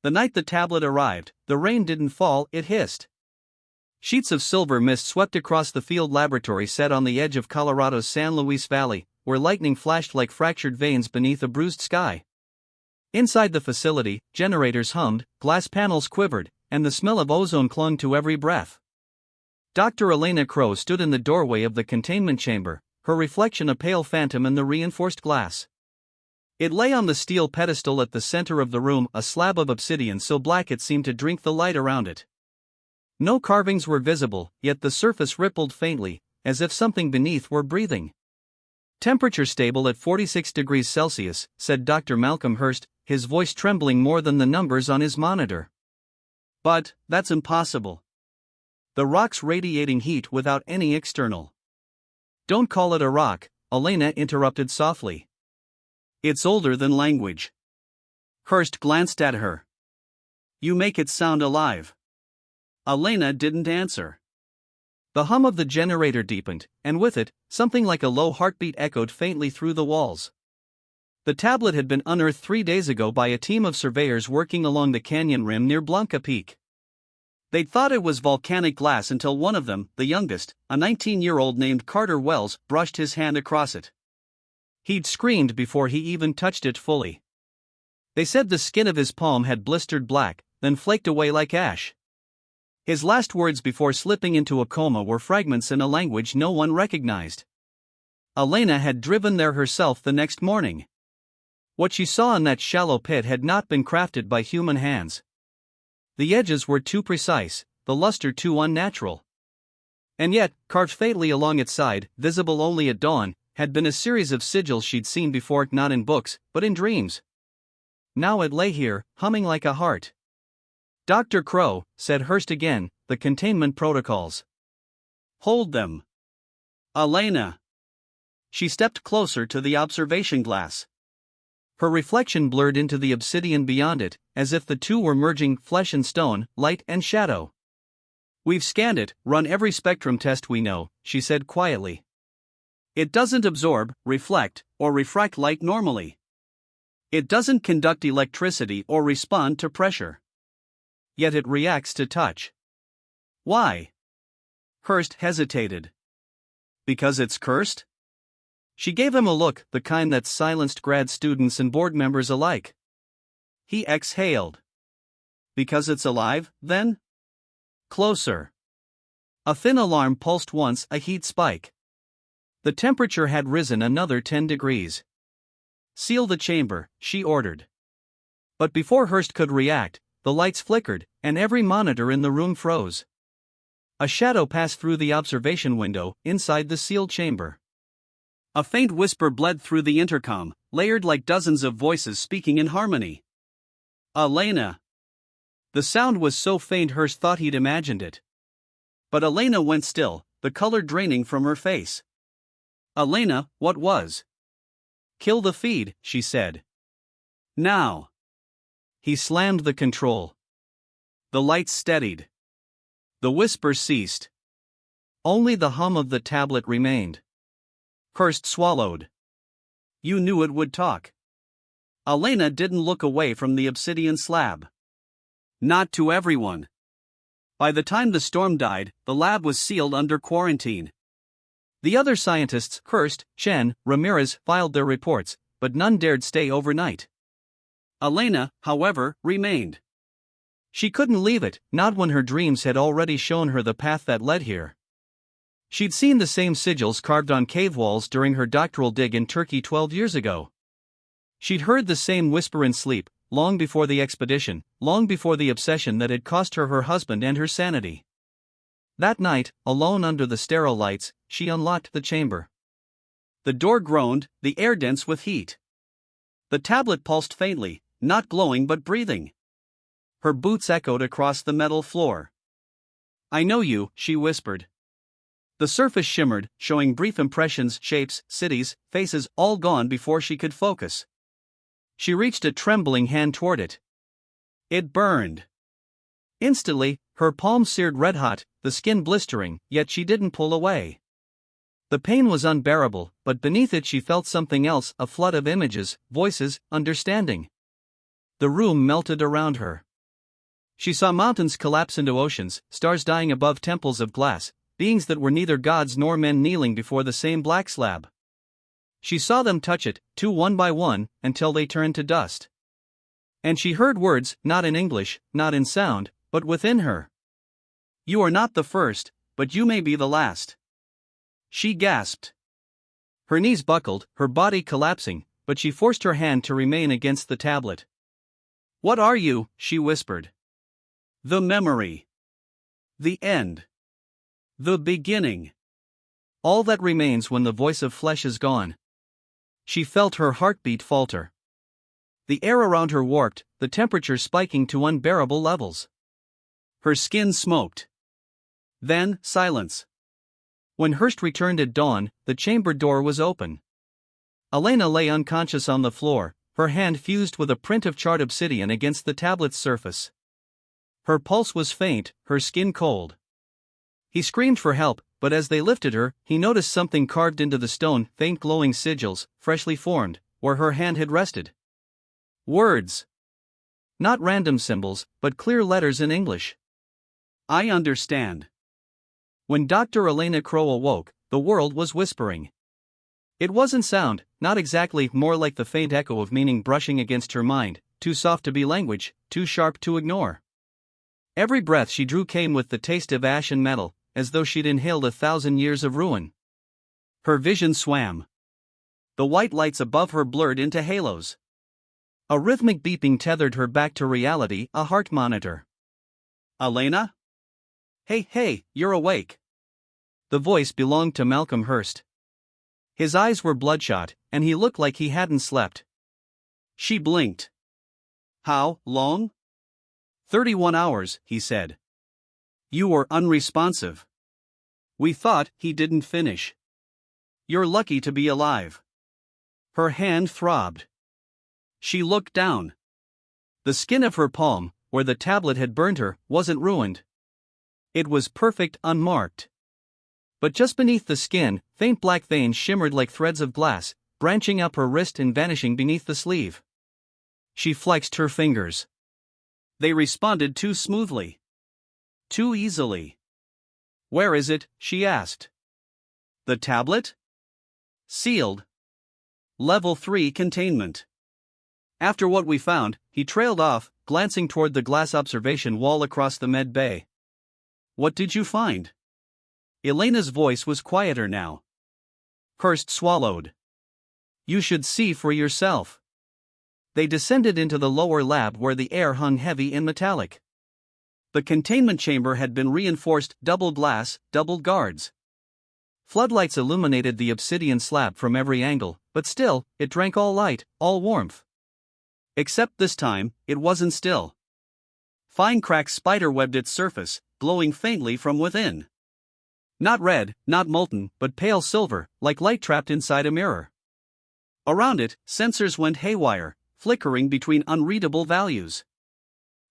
The night the tablet arrived, the rain didn't fall, it hissed. Sheets of silver mist swept across the field laboratory set on the edge of Colorado's San Luis Valley, where lightning flashed like fractured veins beneath a bruised sky. Inside the facility, generators hummed, glass panels quivered, and the smell of ozone clung to every breath. Dr. Elena Crow stood in the doorway of the containment chamber, her reflection a pale phantom in the reinforced glass. It lay on the steel pedestal at the center of the room, a slab of obsidian so black it seemed to drink the light around it. No carvings were visible, yet the surface rippled faintly, as if something beneath were breathing. "Temperature stable at 46 degrees Celsius, said Dr. Malcolm Hurst, his voice trembling more than the numbers on his monitor. "But, that's impossible. The rock's radiating heat without any external." "Don't call it a rock," Elena interrupted softly. "It's older than language." Hurst glanced at her. "You make it sound alive." Elena didn't answer. The hum of the generator deepened, and with it, something like a low heartbeat echoed faintly through the walls. The tablet had been unearthed 3 days ago by a team of surveyors working along the canyon rim near Blanca Peak. They'd thought it was volcanic glass until one of them, the youngest, a 19-year-old named Carter Wells, brushed his hand across it. He'd screamed before he even touched it fully. They said the skin of his palm had blistered black, then flaked away like ash. His last words before slipping into a coma were fragments in a language no one recognized. Elena had driven there herself the next morning. What she saw in that shallow pit had not been crafted by human hands. The edges were too precise, the luster too unnatural. And yet, carved faintly along its side, visible only at dawn, had been a series of sigils she'd seen before, not in books, but in dreams. Now it lay here, humming like a heart. "Dr. Crow," said Hurst again, "the containment protocols." "Hold them." "Elena." She stepped closer to the observation glass. Her reflection blurred into the obsidian beyond it, as if the two were merging flesh and stone, light and shadow. "We've scanned it, run every spectrum test we know," she said quietly. "It doesn't absorb, reflect, or refract light normally. It doesn't conduct electricity or respond to pressure. Yet it reacts to touch." "Why?" Hurst hesitated. "Because it's cursed?" She gave him a look, the kind that silenced grad students and board members alike. He exhaled. "Because it's alive, then?" "Closer." A thin alarm pulsed once, a heat spike. The temperature had risen another 10 degrees. "Seal the chamber," she ordered. But before Hurst could react, the lights flickered, and every monitor in the room froze. A shadow passed through the observation window, inside the sealed chamber. A faint whisper bled through the intercom, layered like dozens of voices speaking in harmony. "Elena." The sound was so faint Hurst thought he'd imagined it. But Elena went still, the color draining from her face. "Elena, what was?" "Kill the feed," she said. "Now." He slammed the control. The lights steadied. The whisper ceased. Only the hum of the tablet remained. Hurst swallowed. "You knew it would talk." Elena didn't look away from the obsidian slab. "Not to everyone. By the time the storm died, the lab was sealed under quarantine. The other scientists, Hurst, Chen, Ramirez, filed their reports, but none dared stay overnight. Elena, however, remained. She couldn't leave it, not when her dreams had already shown her the path that led here. She'd seen the same sigils carved on cave walls during her doctoral dig in Turkey 12 years ago. She'd heard the same whisper in sleep, long before the expedition, long before the obsession that had cost her her husband and her sanity. That night, alone under the sterile lights, she unlocked the chamber. The door groaned, the air dense with heat. The tablet pulsed faintly, not glowing but breathing. Her boots echoed across the metal floor. "I know you," she whispered. The surface shimmered, showing brief impressions, shapes, cities, faces, all gone before she could focus. She reached a trembling hand toward it. It burned. Instantly, her palm seared red-hot, the skin blistering, yet she didn't pull away. The pain was unbearable, but beneath it she felt something else, a flood of images, voices, understanding. The room melted around her. She saw mountains collapse into oceans, stars dying above temples of glass, beings that were neither gods nor men kneeling before the same black slab. She saw them touch it, one by one, until they turned to dust. And she heard words, not in English, not in sound, but within her. "You are not the first, but you may be the last." She gasped. Her knees buckled, her body collapsing, but she forced her hand to remain against the tablet. "What are you?" she whispered. "The memory. The end. The beginning. All that remains when the voice of flesh is gone." She felt her heartbeat falter. The air around her warped, the temperature spiking to unbearable levels. Her skin smoked. Then, silence. When Hurst returned at dawn, the chamber door was open. Elena lay unconscious on the floor, her hand fused with a print of charred obsidian against the tablet's surface. Her pulse was faint, her skin cold. He screamed for help, but as they lifted her, he noticed something carved into the stone, faint glowing sigils, freshly formed, where her hand had rested. Words. Not random symbols, but clear letters in English. "I understand." When Dr. Elena Crow awoke, the world was whispering. It wasn't sound, not exactly, more like the faint echo of meaning brushing against her mind, too soft to be language, too sharp to ignore. Every breath she drew came with the taste of ash and metal, as though she'd inhaled 1,000 years of ruin. Her vision swam. The white lights above her blurred into halos. A rhythmic beeping tethered her back to reality, a heart monitor. "Elena? Hey, you're awake." The voice belonged to Malcolm Hurst. His eyes were bloodshot, and he looked like he hadn't slept. She blinked. "How long?" 31 hours, he said. "You were unresponsive. We thought he didn't finish. You're lucky to be alive." Her hand throbbed. She looked down. The skin of her palm, where the tablet had burned her, wasn't ruined. It was perfect, unmarked. But just beneath the skin, faint black veins shimmered like threads of glass, branching up her wrist and vanishing beneath the sleeve. She flexed her fingers. They responded too smoothly. Too easily. "Where is it?" she asked. "The tablet?" "Sealed. Level 3 containment." After what we found, he trailed off, glancing toward the glass observation wall across the med bay. "What did you find?" Elena's voice was quieter now. Hurst swallowed. "You should see for yourself." They descended into the lower lab where the air hung heavy and metallic. The containment chamber had been reinforced, double glass, double guards. Floodlights illuminated the obsidian slab from every angle, but still, it drank all light, all warmth. Except this time, it wasn't still. Fine cracks spiderwebbed its surface, glowing faintly from within. Not red, not molten, but pale silver, like light trapped inside a mirror. Around it, sensors went haywire, flickering between unreadable values.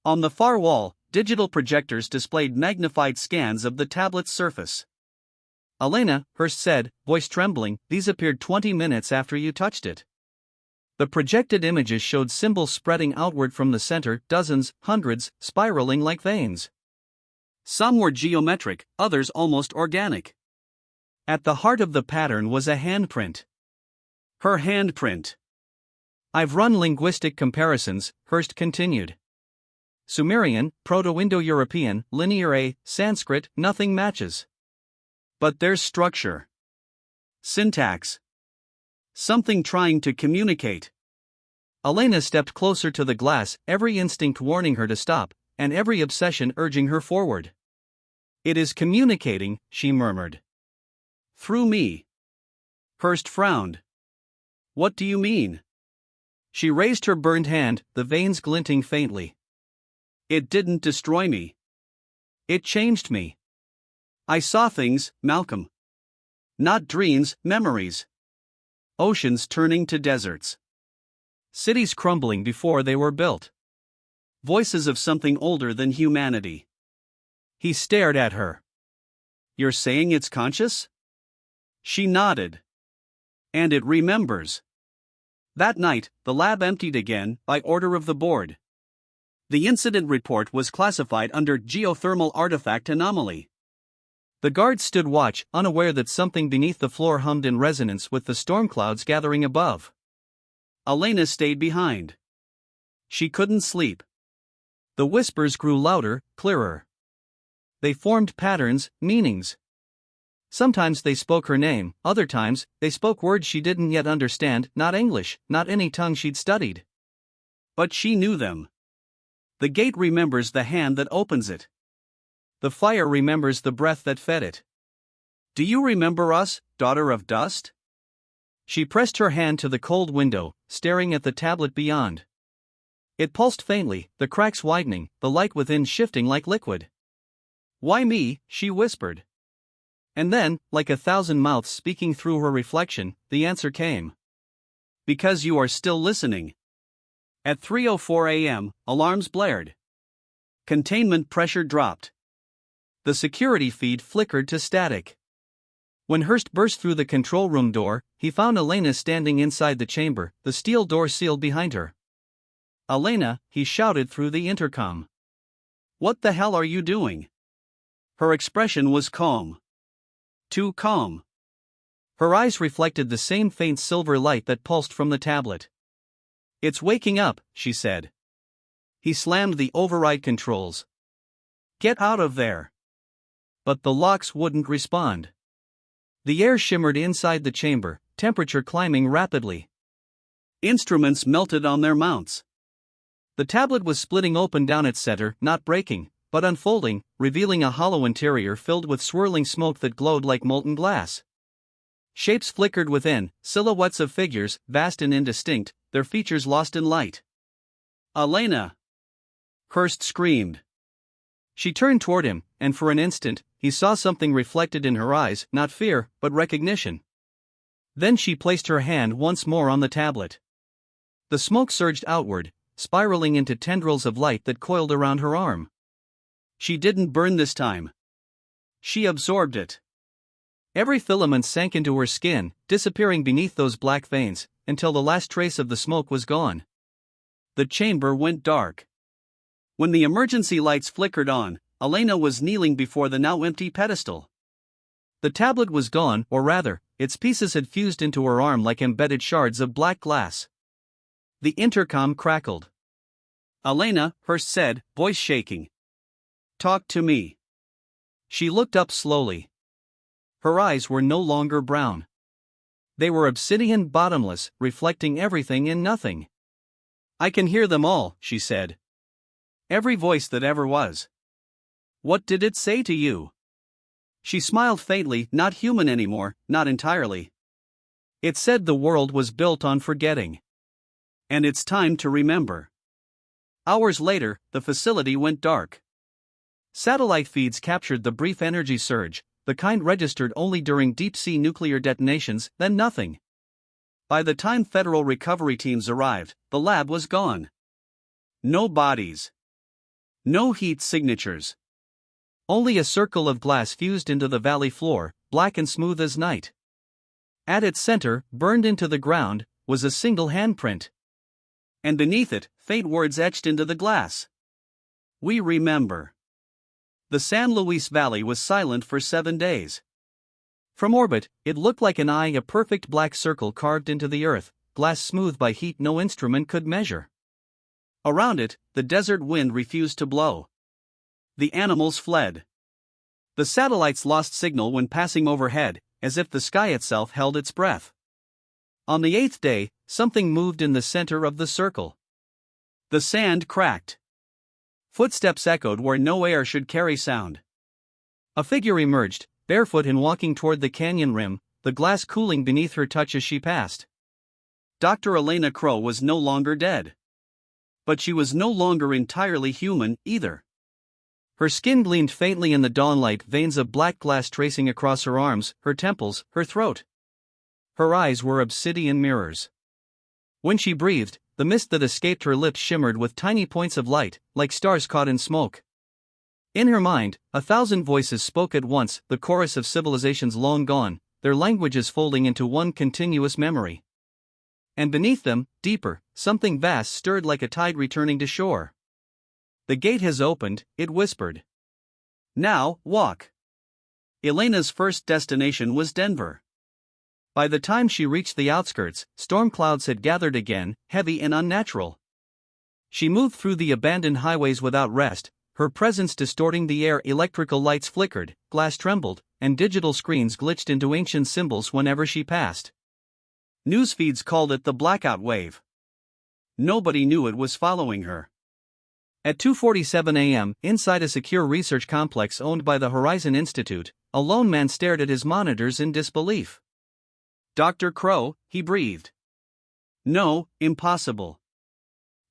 On the far wall, digital projectors displayed magnified scans of the tablet's surface. "Elena," Hurst said, voice trembling, "these appeared 20 minutes after you touched it." The projected images showed symbols spreading outward from the center, dozens, hundreds, spiraling like veins. Some were geometric, others almost organic. At the heart of the pattern was a handprint. Her handprint. "I've run linguistic comparisons," Hurst continued. "Sumerian, Proto-Indo-European, Linear A, Sanskrit, nothing matches. But there's structure. Syntax. Something trying to communicate." Elena stepped closer to the glass, every instinct warning her to stop, and every obsession urging her forward. "It is communicating," she murmured. "Through me." Hurst frowned. "What do you mean?" She raised her burned hand, the veins glinting faintly. "It didn't destroy me. It changed me. I saw things, Malcolm. Not dreams, memories. Oceans turning to deserts. Cities crumbling before they were built. Voices of something older than humanity." He stared at her. "You're saying it's conscious?" She nodded. "And it remembers." That night, the lab emptied again, by order of the board. The incident report was classified under geothermal artifact anomaly. The guards stood watch, unaware that something beneath the floor hummed in resonance with the storm clouds gathering above. Elena stayed behind. She couldn't sleep. The whispers grew louder, clearer. They formed patterns, meanings. Sometimes they spoke her name, other times, they spoke words she didn't yet understand, not English, not any tongue she'd studied. But she knew them. The gate remembers the hand that opens it. The fire remembers the breath that fed it. Do you remember us, daughter of dust? She pressed her hand to the cold window, staring at the tablet beyond. It pulsed faintly, the cracks widening, the light within shifting like liquid. Why me? She whispered. And then, like a thousand mouths speaking through her reflection, the answer came. Because you are still listening. At 3:04 a.m., alarms blared. Containment pressure dropped. The security feed flickered to static. When Hurst burst through the control room door, he found Elena standing inside the chamber, the steel door sealed behind her. Elena, he shouted through the intercom. What the hell are you doing? Her expression was calm. Too calm. Her eyes reflected the same faint silver light that pulsed from the tablet. It's waking up, she said. He slammed the override controls. Get out of there. But the locks wouldn't respond. The air shimmered inside the chamber, temperature climbing rapidly. Instruments melted on their mounts. The tablet was splitting open down its center, not breaking, but unfolding, revealing a hollow interior filled with swirling smoke that glowed like molten glass. Shapes flickered within, silhouettes of figures, vast and indistinct, their features lost in light. Elena! Hurst screamed. She turned toward him, and for an instant, he saw something reflected in her eyes, not fear, but recognition. Then she placed her hand once more on the tablet. The smoke surged outward, spiraling into tendrils of light that coiled around her arm. She didn't burn this time. She absorbed it. Every filament sank into her skin, disappearing beneath those black veins, until the last trace of the smoke was gone. The chamber went dark. When the emergency lights flickered on, Elena was kneeling before the now empty pedestal. The tablet was gone, or rather, its pieces had fused into her arm like embedded shards of black glass. The intercom crackled. Elena, Hurst said, voice shaking. Talk to me. She looked up slowly. Her eyes were no longer brown. They were obsidian, bottomless, reflecting everything in nothing. I can hear them all, she said. Every voice that ever was. What did it say to you? She smiled faintly, not human anymore, not entirely. It said the world was built on forgetting. And it's time to remember. Hours later, the facility went dark. Satellite feeds captured the brief energy surge, the kind registered only during deep-sea nuclear detonations, then nothing. By the time federal recovery teams arrived, the lab was gone. No bodies. No heat signatures. Only a circle of glass fused into the valley floor, black and smooth as night. At its center, burned into the ground, was a single handprint. And beneath it, faint words etched into the glass. We remember. The San Luis Valley was silent for 7 days. From orbit, it looked like an eye, a perfect black circle carved into the earth, glass smooth by heat no instrument could measure. Around it, the desert wind refused to blow. The animals fled. The satellites lost signal when passing overhead, as if the sky itself held its breath. On the 8th day, something moved in the center of the circle. The sand cracked. Footsteps echoed where no air should carry sound. A figure emerged, barefoot and walking toward the canyon rim, the glass cooling beneath her touch as she passed. Dr. Elena Crow was no longer dead. But she was no longer entirely human, either. Her skin gleamed faintly in the dawnlight, veins of black glass tracing across her arms, her temples, her throat. Her eyes were obsidian mirrors. When she breathed, the mist that escaped her lips shimmered with tiny points of light, like stars caught in smoke. In her mind, 1,000 voices spoke at once, the chorus of civilizations long gone, their languages folding into one continuous memory. And beneath them, deeper, something vast stirred like a tide returning to shore. The gate has opened, it whispered. Now, walk. Elena's first destination was Denver. By the time she reached the outskirts, storm clouds had gathered again, heavy and unnatural. She moved through the abandoned highways without rest, her presence distorting the air. Electrical lights flickered, glass trembled, and digital screens glitched into ancient symbols whenever she passed. Newsfeeds called it the blackout wave. Nobody knew it was following her. At 2:47 a.m., inside a secure research complex owned by the Horizon Institute, a lone man stared at his monitors in disbelief. Dr. Crow, he breathed. No, impossible.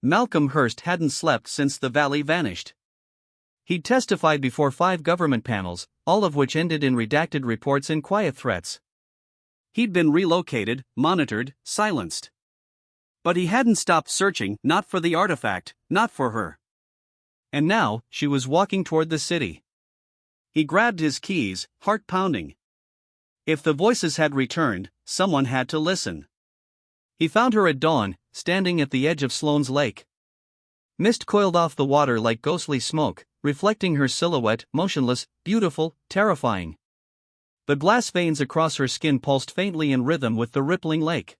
Malcolm Hurst hadn't slept since the valley vanished. He'd testified before 5 government panels, all of which ended in redacted reports and quiet threats. He'd been relocated, monitored, silenced. But he hadn't stopped searching, not for the artifact, not for her. And now, she was walking toward the city. He grabbed his keys, heart pounding. If the voices had returned, someone had to listen. He found her at dawn, standing at the edge of Sloan's Lake. Mist coiled off the water like ghostly smoke, reflecting her silhouette, motionless, beautiful, terrifying. The glass veins across her skin pulsed faintly in rhythm with the rippling lake.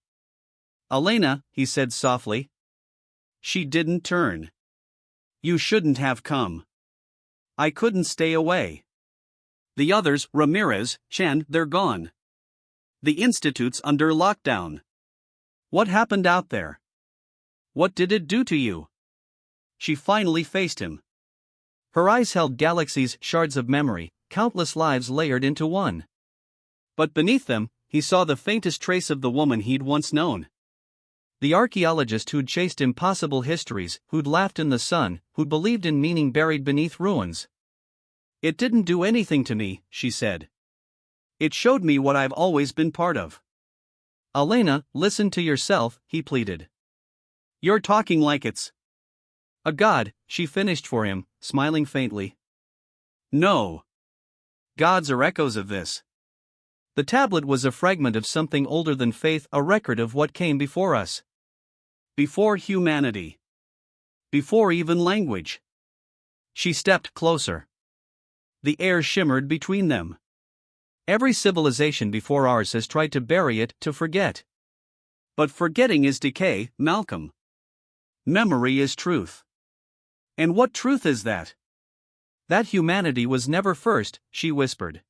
Elena, he said softly. She didn't turn. You shouldn't have come. I couldn't stay away. The others, Ramirez, Chen, they're gone. The Institute's under lockdown. What happened out there? What did it do to you? She finally faced him. Her eyes held galaxies, shards of memory, countless lives layered into one. But beneath them, he saw the faintest trace of the woman he'd once known. The archaeologist who'd chased impossible histories, who'd laughed in the sun, who'd believed in meaning buried beneath ruins. It didn't do anything to me, she said. It showed me what I've always been part of. Elena, listen to yourself, he pleaded. You're talking like it's a god, she finished for him, smiling faintly. No. Gods are echoes of this. The tablet was a fragment of something older than faith, a record of what came before us. Before humanity. Before even language. She stepped closer. The air shimmered between them. Every civilization before ours has tried to bury it, to forget. But forgetting is decay, Malcolm. Memory is truth. And what truth is that? That humanity was never first, she whispered.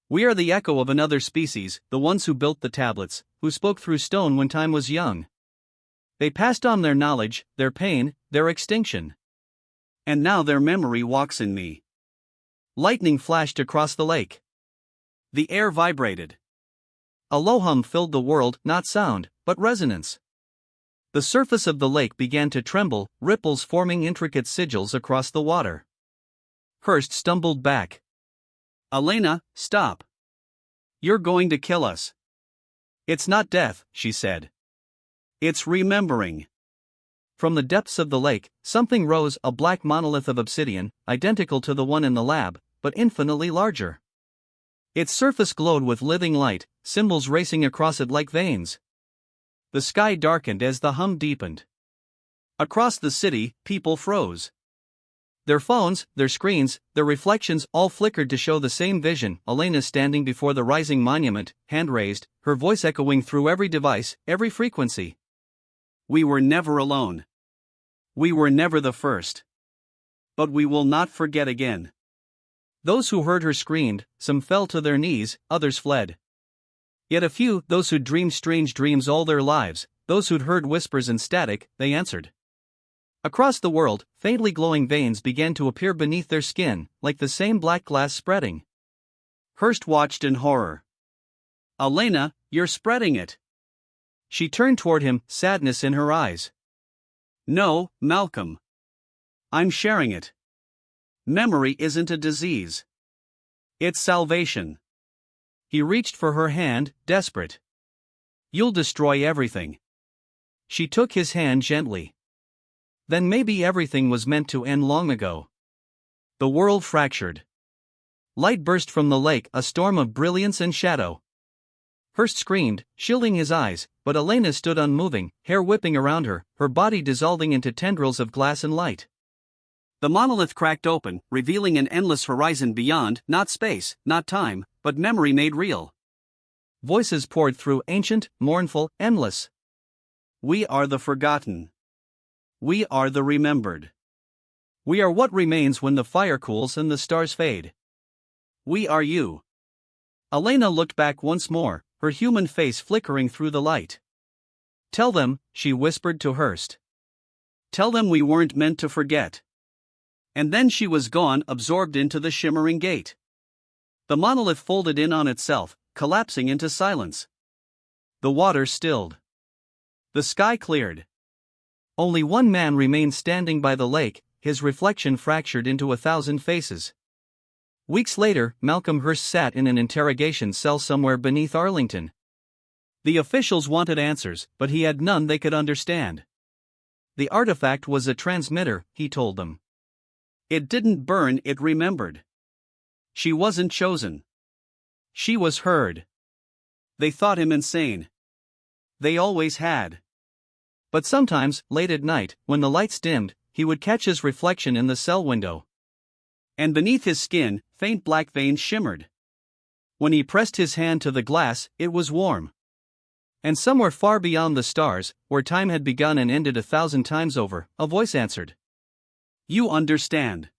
We are the echo of another species, the ones who built the tablets, who spoke through stone when time was young. They passed on their knowledge, their pain, their extinction. And now their memory walks in me. Lightning flashed across the lake. The air vibrated. A low hum filled the world, not sound, but resonance. The surface of the lake began to tremble, ripples forming intricate sigils across the water. Hurst stumbled back. Elena, stop. You're going to kill us. It's not death, she said. It's remembering. From the depths of the lake, something rose, a black monolith of obsidian, identical to the one in the lab, but infinitely larger. Its surface glowed with living light, symbols racing across it like veins. The sky darkened as the hum deepened. Across the city, people froze. Their phones, their screens, their reflections all flickered to show the same vision. Elena standing before the rising monument, hand raised, her voice echoing through every device, every frequency. We were never alone. We were never the first. But we will not forget again. Those who heard her screamed, some fell to their knees, others fled. Yet a few, those who'd dreamed strange dreams all their lives, those who'd heard whispers and static, they answered. Across the world, faintly glowing veins began to appear beneath their skin, like the same black glass spreading. Hurst watched in horror. Elena, you're spreading it. She turned toward him, sadness in her eyes. No, Malcolm. I'm sharing it. Memory isn't a disease. It's salvation. He reached for her hand, desperate. You'll destroy everything. She took his hand gently. Then maybe everything was meant to end long ago. The world fractured. Light burst from the lake, a storm of brilliance and shadow. Hurst screamed, shielding his eyes, but Elena stood unmoving, hair whipping around her, her body dissolving into tendrils of glass and light. The monolith cracked open, revealing an endless horizon beyond, not space, not time, but memory made real. Voices poured through, ancient, mournful, endless. We are the forgotten. We are the remembered. We are what remains when the fire cools and the stars fade. We are you. Elena looked back once more, her human face flickering through the light. Tell them, she whispered to Hurst. Tell them we weren't meant to forget. And then she was gone, absorbed into the shimmering gate. The monolith folded in on itself, collapsing into silence. The water stilled. The sky cleared. Only one man remained standing by the lake, his reflection fractured into 1,000 faces. Weeks later, Malcolm Hurst sat in an interrogation cell somewhere beneath Arlington. The officials wanted answers, but he had none they could understand. The artifact was a transmitter, he told them. It didn't burn, it remembered. She wasn't chosen. She was heard. They thought him insane. They always had. But sometimes, late at night, when the lights dimmed, he would catch his reflection in the cell window. And beneath his skin, faint black veins shimmered. When he pressed his hand to the glass, it was warm. And somewhere far beyond the stars, where time had begun and ended 1,000 times over, a voice answered. You understand.